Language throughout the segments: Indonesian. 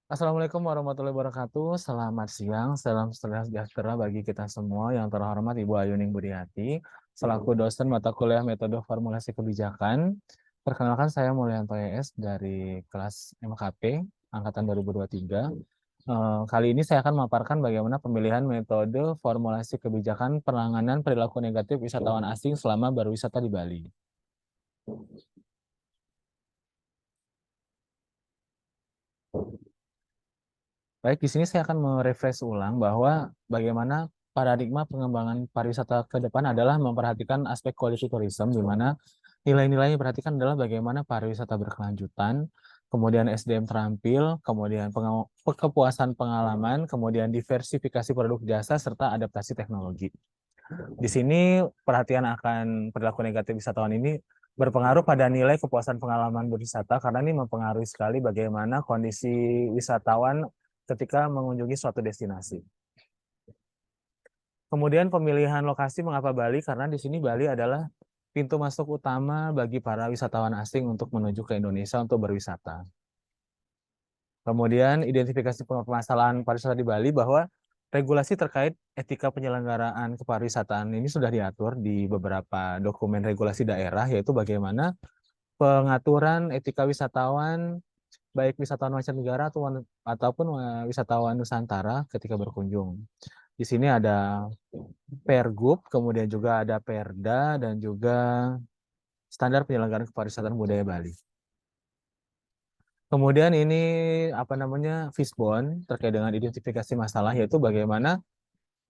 Assalamualaikum warahmatullahi wabarakatuh. Selamat siang, salam sejahtera bagi kita semua. Yang terhormat Ibu Ayuning Budiati, selaku dosen mata kuliah metode formulasi kebijakan. Perkenalkan saya Mulyanto YS dari kelas MKP angkatan 2023. Kali ini saya akan memaparkan bagaimana pemilihan metode formulasi kebijakan penanganan perilaku negatif wisatawan asing selama berwisata di Bali. Baik, di sini saya akan merefresh ulang bahwa bagaimana paradigma pengembangan pariwisata ke depan adalah memperhatikan aspek quality tourism, di mana nilai-nilai yang diperhatikan adalah bagaimana pariwisata berkelanjutan, kemudian SDM terampil, kemudian kepuasan pengalaman, kemudian diversifikasi produk jasa, serta adaptasi teknologi. Di sini perhatian akan perilaku negatif wisatawan ini berpengaruh pada nilai kepuasan pengalaman berwisata karena ini mempengaruhi sekali bagaimana kondisi wisatawan ketika mengunjungi suatu destinasi. Kemudian pemilihan lokasi mengapa Bali? Karena di sini Bali adalah pintu masuk utama bagi para wisatawan asing untuk menuju ke Indonesia untuk berwisata. Kemudian identifikasi permasalahan pariwisata di Bali bahwa regulasi terkait etika penyelenggaraan kepariwisataan ini sudah diatur di beberapa dokumen regulasi daerah, yaitu bagaimana pengaturan etika wisatawan, baik wisatawan mancanegara ataupun wisatawan Nusantara ketika berkunjung. Di sini ada Pergub, kemudian juga ada Perda, dan juga standar penyelenggaraan kepariwisataan budaya Bali. Kemudian ini apa namanya fishbone terkait dengan identifikasi masalah, yaitu bagaimana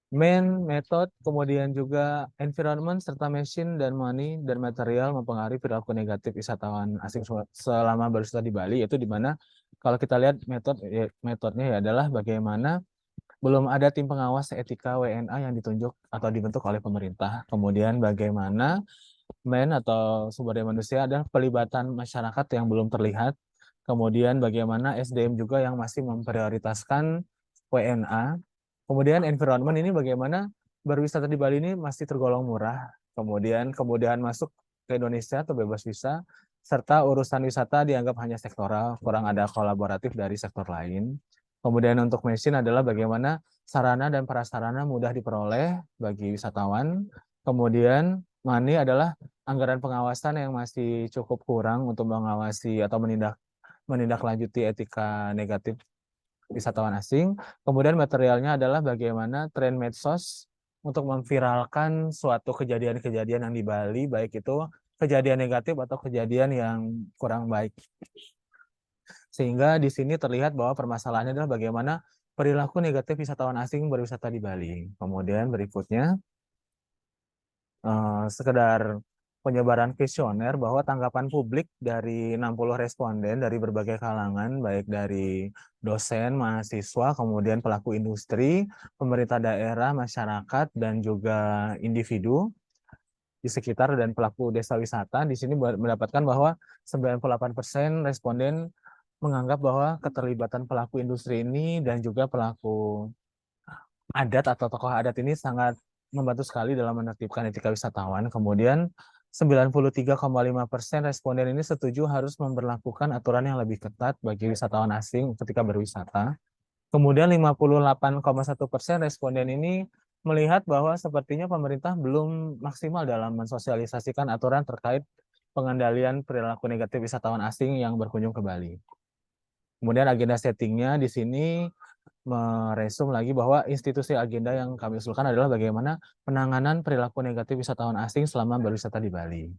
method, kemudian juga environment serta machine dan money dan material mempengaruhi perilaku negatif wisatawan asing selama berwisata di Bali, yaitu di mana kalau kita lihat metodenya ya adalah bagaimana belum ada tim pengawas etika WNA yang ditunjuk atau dibentuk oleh pemerintah. Kemudian bagaimana atau sumber daya manusia adalah pelibatan masyarakat yang belum terlihat. Kemudian bagaimana SDM juga yang masih memprioritaskan WNA. Kemudian environment ini bagaimana berwisata di Bali ini masih tergolong murah. Kemudian masuk ke Indonesia atau bebas visa, serta urusan wisata dianggap hanya sektoral, kurang ada kolaboratif dari sektor lain. Kemudian untuk mesin adalah bagaimana sarana dan prasarana mudah diperoleh bagi wisatawan. Kemudian money adalah anggaran pengawasan yang masih cukup kurang untuk mengawasi atau menindaklanjuti etika negatif wisatawan asing. Kemudian materialnya adalah bagaimana tren medsos untuk memviralkan suatu kejadian-kejadian yang di Bali, baik itu kejadian negatif atau kejadian yang kurang baik. Sehingga di sini terlihat bahwa permasalahannya adalah bagaimana perilaku negatif wisatawan asing berwisata di Bali. Kemudian berikutnya, sekedar penyebaran kuesioner bahwa tanggapan publik dari 60 responden dari berbagai kalangan, baik dari dosen, mahasiswa, kemudian pelaku industri, pemerintah daerah, masyarakat, dan juga individu di sekitar dan pelaku desa wisata, di sini mendapatkan bahwa 98% responden menganggap bahwa keterlibatan pelaku industri ini dan juga pelaku adat atau tokoh adat ini sangat membantu sekali dalam menertibkan etika wisatawan. Kemudian 93,5% responden ini setuju harus memberlakukan aturan yang lebih ketat bagi wisatawan asing ketika berwisata. Kemudian 58,1% responden ini melihat bahwa sepertinya pemerintah belum maksimal dalam mensosialisasikan aturan terkait pengendalian perilaku negatif wisatawan asing yang berkunjung ke Bali. Kemudian agenda settingnya di sini meresum lagi bahwa institusi agenda yang kami usulkan adalah bagaimana penanganan perilaku negatif wisatawan asing selama berwisata di Bali.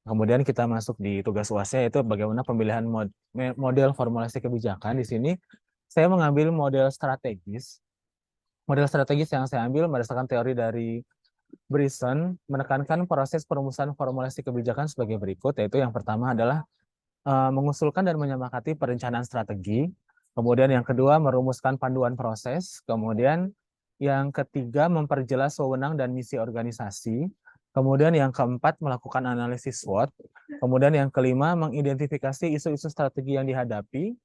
Kemudian kita masuk di tugas UASnya, yaitu bagaimana pemilihan model formulasi kebijakan. Di sini saya mengambil model strategis. Model strategis yang saya ambil berdasarkan teori dari Brisson menekankan proses perumusan formulasi kebijakan sebagai berikut, yaitu yang pertama adalah mengusulkan dan menyepakati perencanaan strategi. Kemudian yang kedua, merumuskan panduan proses. Kemudian yang ketiga, memperjelas wewenang dan misi organisasi. Kemudian yang keempat, melakukan analisis SWOT. Kemudian yang kelima, mengidentifikasi isu-isu strategi yang dihadapi.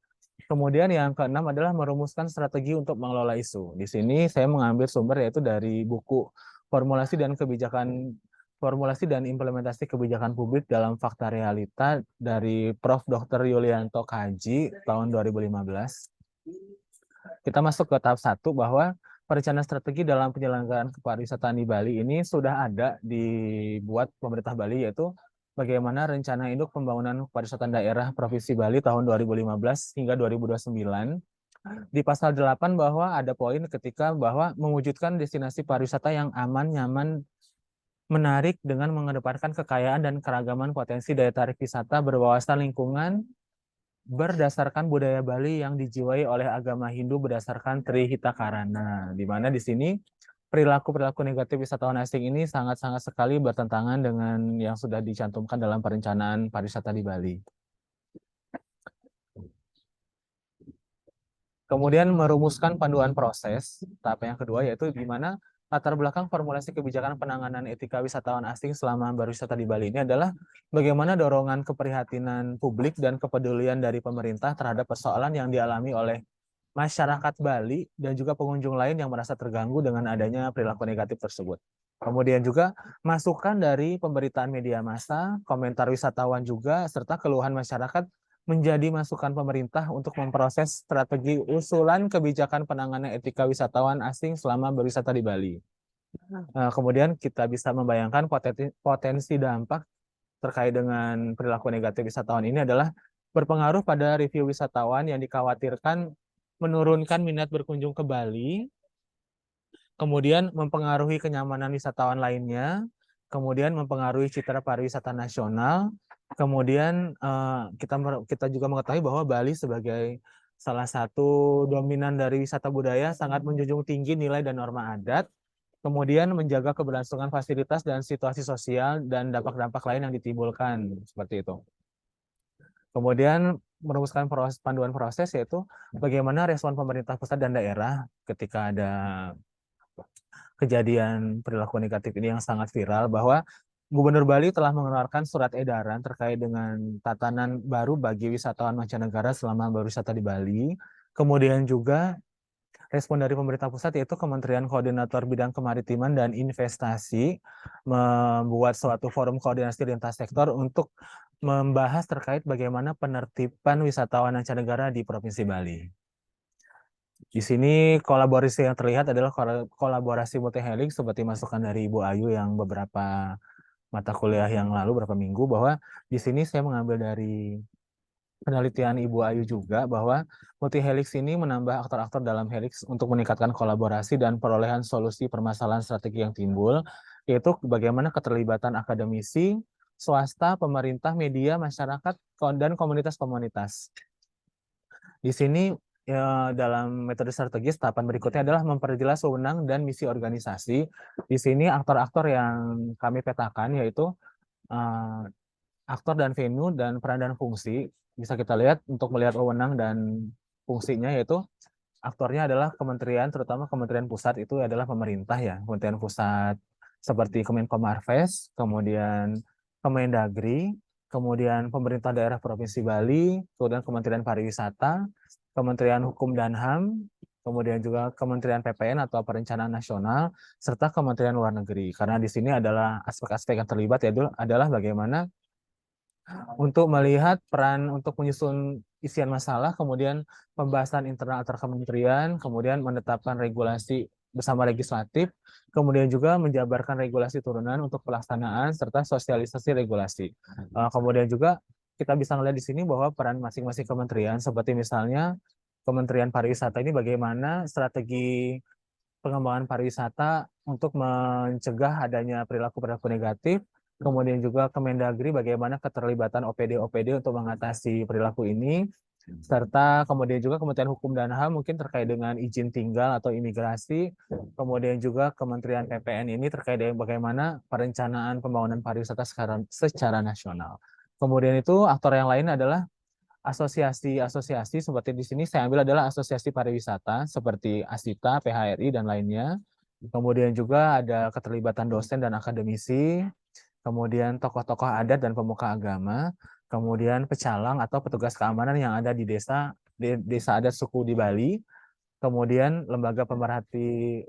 Kemudian yang keenam adalah merumuskan strategi untuk mengelola isu. Di sini saya mengambil sumber yaitu dari buku Formulasi dan Implementasi Kebijakan Publik dalam Fakta Realita dari Prof. Dr. Yulianto Kaji tahun 2015. kita masuk ke tahap 1 bahwa perencanaan strategi dalam penyelenggaraan kepariwisataan di Bali ini sudah ada dibuat pemerintah Bali, yaitu bagaimana rencana induk pembangunan pariwisata daerah Provinsi Bali tahun 2015 hingga 2029. Di pasal 8 bahwa ada poin ketika bahwa mewujudkan destinasi pariwisata yang aman, nyaman, menarik dengan mengedepankan kekayaan dan keragaman potensi daya tarik wisata berwawasan lingkungan berdasarkan budaya Bali yang dijiwai oleh agama Hindu berdasarkan Trihita Karana, di mana di sini perilaku-perilaku negatif wisatawan asing ini sangat-sangat sekali bertentangan dengan yang sudah dicantumkan dalam perencanaan pariwisata di Bali. Kemudian merumuskan panduan proses, tahap yang kedua yaitu di mana latar belakang formulasi kebijakan penanganan etika wisatawan asing selama berwisata di Bali ini adalah bagaimana dorongan keprihatinan publik dan kepedulian dari pemerintah terhadap persoalan yang dialami oleh masyarakat Bali dan juga pengunjung lain yang merasa terganggu dengan adanya perilaku negatif tersebut. Kemudian juga masukan dari pemberitaan media massa, komentar wisatawan juga, serta keluhan masyarakat menjadi masukan pemerintah untuk memproses strategi usulan kebijakan penanganan etika wisatawan asing selama berwisata di Bali. Kemudian kita bisa membayangkan potensi dampak terkait dengan perilaku negatif wisatawan ini adalah berpengaruh pada review wisatawan yang dikhawatirkan menurunkan minat berkunjung ke Bali, kemudian mempengaruhi kenyamanan wisatawan lainnya, kemudian mempengaruhi citra pariwisata nasional, kemudian kita juga mengetahui bahwa Bali sebagai salah satu dominan dari wisata budaya sangat menjunjung tinggi nilai dan norma adat, kemudian menjaga keberlangsungan fasilitas dan situasi sosial dan dampak-dampak lain yang ditimbulkan, seperti itu. Kemudian merumuskan panduan proses yaitu bagaimana respon pemerintah pusat dan daerah ketika ada kejadian perilaku negatif ini yang sangat viral, bahwa Gubernur Bali telah mengeluarkan surat edaran terkait dengan tatanan baru bagi wisatawan mancanegara selama berwisata di Bali. Kemudian juga respon dari pemerintah pusat yaitu Kementerian Koordinator Bidang Kemaritiman dan Investasi membuat suatu forum koordinasi lintas sektor untuk membahas terkait bagaimana penertiban wisatawan mancanegara di Provinsi Bali. Di sini kolaborasi yang terlihat adalah kolaborasi multi helix seperti masukan dari Ibu Ayu yang beberapa mata kuliah yang lalu, beberapa minggu, bahwa di sini saya mengambil dari penelitian Ibu Ayu juga bahwa multi helix ini menambah aktor-aktor dalam helix untuk meningkatkan kolaborasi dan perolehan solusi permasalahan strategi yang timbul, yaitu bagaimana keterlibatan akademisi, swasta, pemerintah, media, masyarakat, dan komunitas-komunitas. Di sini dalam metode strategis tahapan berikutnya adalah memperjelas wewenang dan misi organisasi. Di sini aktor-aktor yang kami petakan yaitu aktor dan venue dan peran dan fungsi. Bisa kita lihat untuk melihat wewenang dan fungsinya, yaitu aktornya adalah kementerian, terutama kementerian pusat itu adalah pemerintah ya. Kementerian pusat seperti Kemenko Marves, kemudian Kemendagri, kemudian pemerintah daerah Provinsi Bali, kemudian Kementerian Pariwisata, Kementerian Hukum dan HAM, kemudian juga Kementerian PPN atau Perencanaan Nasional, serta Kementerian Luar Negeri. Karena di sini adalah aspek-aspek yang terlibat yaitu adalah bagaimana untuk melihat peran untuk menyusun isian masalah, kemudian pembahasan internal antar kementerian, kemudian menetapkan regulasi bersama legislatif, kemudian juga menjabarkan regulasi turunan untuk pelaksanaan serta sosialisasi regulasi. Kemudian juga kita bisa melihat di sini bahwa peran masing-masing kementerian, seperti misalnya Kementerian Pariwisata ini bagaimana strategi pengembangan pariwisata untuk mencegah adanya perilaku-perilaku negatif, kemudian juga Kemendagri bagaimana keterlibatan OPD-OPD untuk mengatasi perilaku ini, serta kemudian juga Kementerian Hukum dan HAM mungkin terkait dengan izin tinggal atau imigrasi, kemudian juga Kementerian PPN ini terkait dengan bagaimana perencanaan pembangunan pariwisata secara nasional. Kemudian itu aktor yang lain adalah asosiasi-asosiasi, seperti di sini saya ambil adalah asosiasi pariwisata seperti Asita, PHRI, dan lainnya. Kemudian juga ada keterlibatan dosen dan akademisi, kemudian tokoh-tokoh adat dan pemuka agama, kemudian pecalang atau petugas keamanan yang ada di desa adat suku di Bali, kemudian lembaga pemerhati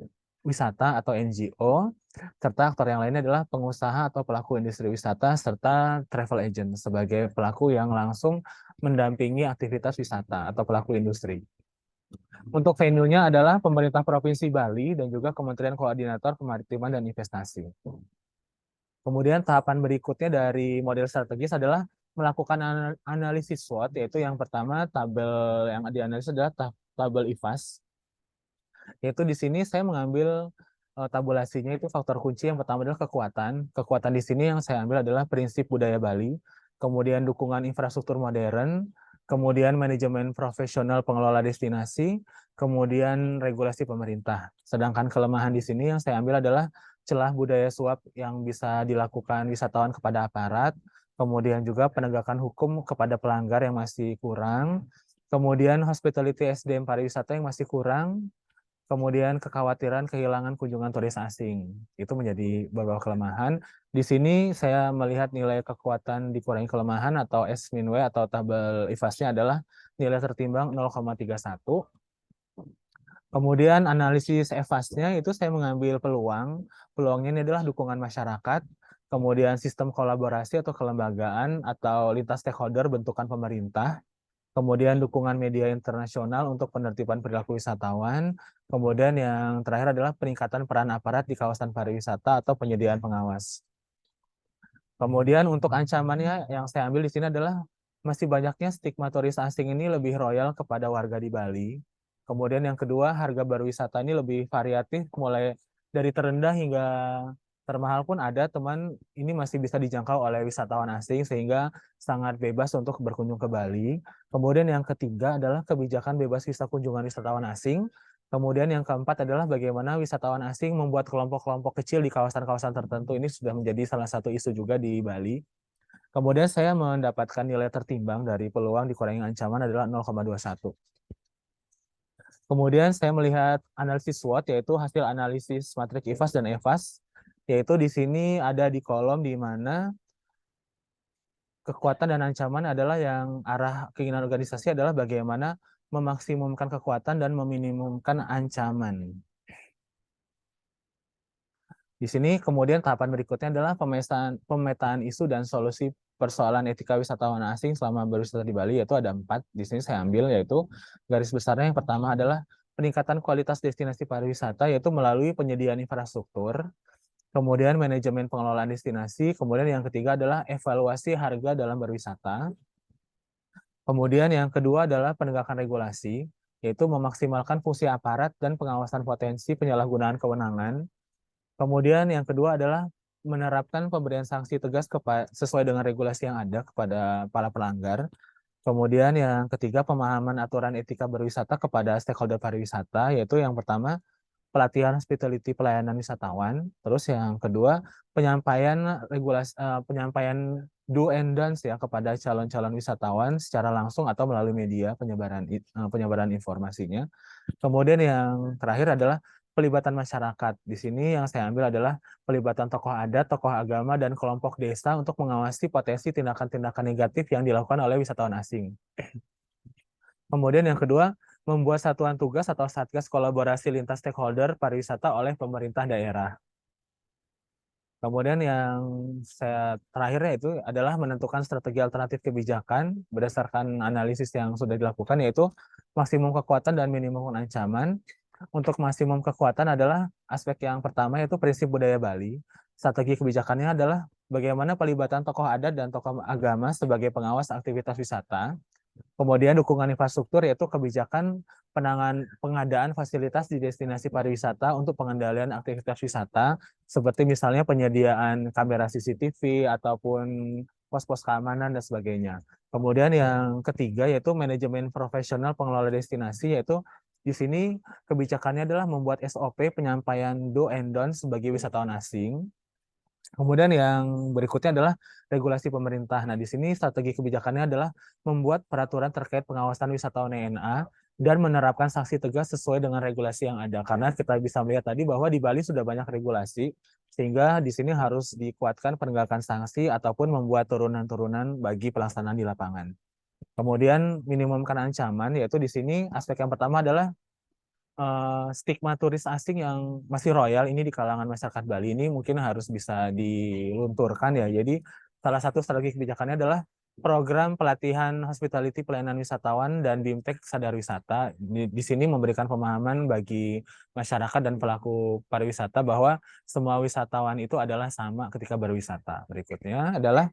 wisata atau NGO, serta aktor yang lainnya adalah pengusaha atau pelaku industri wisata, serta travel agent sebagai pelaku yang langsung mendampingi aktivitas wisata atau pelaku industri. Untuk venue-nya adalah pemerintah Provinsi Bali dan juga Kementerian Koordinator Kemaritiman dan Investasi. Kemudian tahapan berikutnya dari model strategis adalah melakukan analisis SWOT, yaitu yang pertama tabel yang dianalisis adalah tabel IFAS, yaitu di sini saya mengambil tabulasinya itu faktor kunci yang pertama adalah kekuatan. Kekuatan di sini yang saya ambil adalah prinsip budaya Bali, kemudian dukungan infrastruktur modern, kemudian manajemen profesional pengelola destinasi, kemudian regulasi pemerintah. Sedangkan kelemahan di sini yang saya ambil adalah celah budaya suap yang bisa dilakukan wisatawan kepada aparat, kemudian juga penegakan hukum kepada pelanggar yang masih kurang, kemudian hospitality SDM pariwisata yang masih kurang, kemudian kekhawatiran kehilangan kunjungan turis asing. Itu menjadi beberapa kelemahan. Di sini saya melihat nilai kekuatan dikurangi kelemahan atau S-W atau tabel IFAS-nya adalah nilai tertimbang 0,31. Kemudian analisis EVAS-nya itu saya mengambil peluang. Peluangnya ini adalah dukungan masyarakat, kemudian sistem kolaborasi atau kelembagaan atau lintas stakeholder bentukan pemerintah, kemudian dukungan media internasional untuk penertiban perilaku wisatawan, kemudian yang terakhir adalah peningkatan peran aparat di kawasan pariwisata atau penyediaan pengawas. Kemudian untuk ancamannya yang saya ambil di sini adalah masih banyaknya stigma turis asing ini lebih royal kepada warga di Bali. Kemudian yang kedua, harga berwisata ini lebih variatif, mulai dari terendah hingga termahal pun ada, teman ini masih bisa dijangkau oleh wisatawan asing sehingga sangat bebas untuk berkunjung ke Bali. Kemudian yang ketiga adalah kebijakan bebas visa kunjungan wisatawan asing. Kemudian yang keempat adalah bagaimana wisatawan asing membuat kelompok-kelompok kecil di kawasan-kawasan tertentu. Ini sudah menjadi salah satu isu juga di Bali. Kemudian saya mendapatkan nilai tertimbang dari peluang dikurangi ancaman adalah 0,21. Kemudian saya melihat analisis SWOT, yaitu hasil analisis matrik IFAS dan EVAS, yaitu di sini ada di kolom di mana kekuatan dan ancaman adalah yang arah keinginan organisasi adalah bagaimana memaksimumkan kekuatan dan meminimumkan ancaman. Di sini kemudian tahapan berikutnya adalah pemetaan isu dan solusi persoalan etika wisatawan asing selama berwisata di Bali, yaitu ada 4. Di sini saya ambil, yaitu garis besarnya yang pertama adalah peningkatan kualitas destinasi pariwisata, yaitu melalui penyediaan infrastruktur, kemudian manajemen pengelolaan destinasi, kemudian yang ketiga adalah evaluasi harga dalam berwisata, kemudian yang kedua adalah penegakan regulasi, yaitu memaksimalkan fungsi aparat dan pengawasan potensi penyalahgunaan kewenangan. Kemudian yang kedua adalah menerapkan pemberian sanksi tegas sesuai dengan regulasi yang ada kepada para pelanggar. Kemudian yang ketiga, pemahaman aturan etika berwisata kepada stakeholder pariwisata, yaitu yang pertama, pelatihan hospitality pelayanan wisatawan. Terus yang kedua, penyampaian do and don'ts ya kepada calon-calon wisatawan secara langsung atau melalui media penyebaran informasinya. Kemudian yang terakhir adalah pelibatan masyarakat. Di sini yang saya ambil adalah pelibatan tokoh adat, tokoh agama, dan kelompok desa untuk mengawasi potensi tindakan-tindakan negatif yang dilakukan oleh wisatawan asing. Kemudian yang kedua, membuat satuan tugas atau satgas kolaborasi lintas stakeholder pariwisata oleh pemerintah daerah. Kemudian yang terakhirnya itu adalah menentukan strategi alternatif kebijakan berdasarkan analisis yang sudah dilakukan, yaitu maksimum kekuatan dan minimum ancaman. Untuk maksimum kekuatan adalah aspek yang pertama, yaitu prinsip budaya Bali. Strategi kebijakannya adalah bagaimana pelibatan tokoh adat dan tokoh agama sebagai pengawas aktivitas wisata. Kemudian dukungan infrastruktur, yaitu kebijakan pengadaan fasilitas di destinasi pariwisata untuk pengendalian aktivitas wisata, seperti misalnya penyediaan kamera CCTV ataupun pos-pos keamanan dan sebagainya. Kemudian yang ketiga yaitu manajemen profesional pengelola destinasi, yaitu di sini kebijakannya adalah membuat SOP penyampaian do and don't sebagai wisatawan asing. Kemudian yang berikutnya adalah regulasi pemerintah. Nah, di sini strategi kebijakannya adalah membuat peraturan terkait pengawasan wisatawan ENA dan menerapkan sanksi tegas sesuai dengan regulasi yang ada. Karena kita bisa melihat tadi bahwa di Bali sudah banyak regulasi, sehingga di sini harus dikuatkan penegakan sanksi ataupun membuat turunan-turunan bagi pelaksanaan di lapangan. Kemudian minimumkan ancaman, yaitu di sini aspek yang pertama adalah stigma turis asing yang masih royal ini di kalangan masyarakat Bali ini mungkin harus bisa dilunturkan ya. Jadi salah satu strategi kebijakannya adalah program pelatihan hospitality pelayanan wisatawan dan BIMTEK Sadar Wisata. Di sini memberikan pemahaman bagi masyarakat dan pelaku pariwisata bahwa semua wisatawan itu adalah sama ketika berwisata. Berikutnya adalah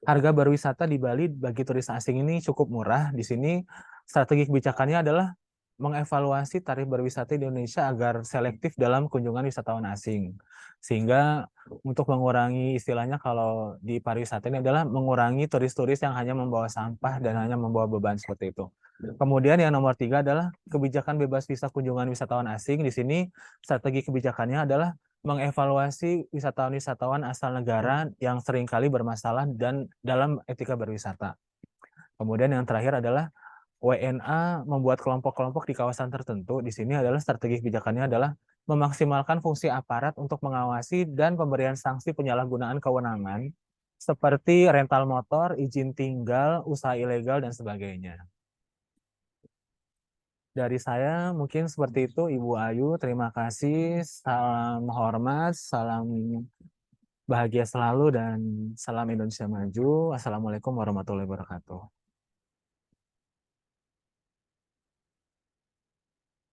harga berwisata di Bali bagi turis asing ini cukup murah. Di sini strategi kebijakannya adalah mengevaluasi tarif berwisata di Indonesia agar selektif dalam kunjungan wisatawan asing. Sehingga untuk mengurangi istilahnya kalau di pariwisata ini adalah mengurangi turis-turis yang hanya membawa sampah dan hanya membawa beban seperti itu. Kemudian yang nomor 3 adalah kebijakan bebas visa kunjungan wisatawan asing. Di sini strategi kebijakannya adalah mengevaluasi wisatawan-wisatawan asal negara yang seringkali bermasalah dan dalam etika berwisata. Kemudian yang terakhir adalah WNA membuat kelompok-kelompok di kawasan tertentu. Di sini adalah strategi kebijakannya adalah memaksimalkan fungsi aparat untuk mengawasi dan pemberian sanksi penyalahgunaan kewenangan seperti rental motor, izin tinggal, usaha ilegal, dan sebagainya. Dari saya mungkin seperti itu, Ibu Ayu. Terima kasih. Salam hormat, salam bahagia selalu, dan salam Indonesia Maju. Assalamualaikum warahmatullahi wabarakatuh.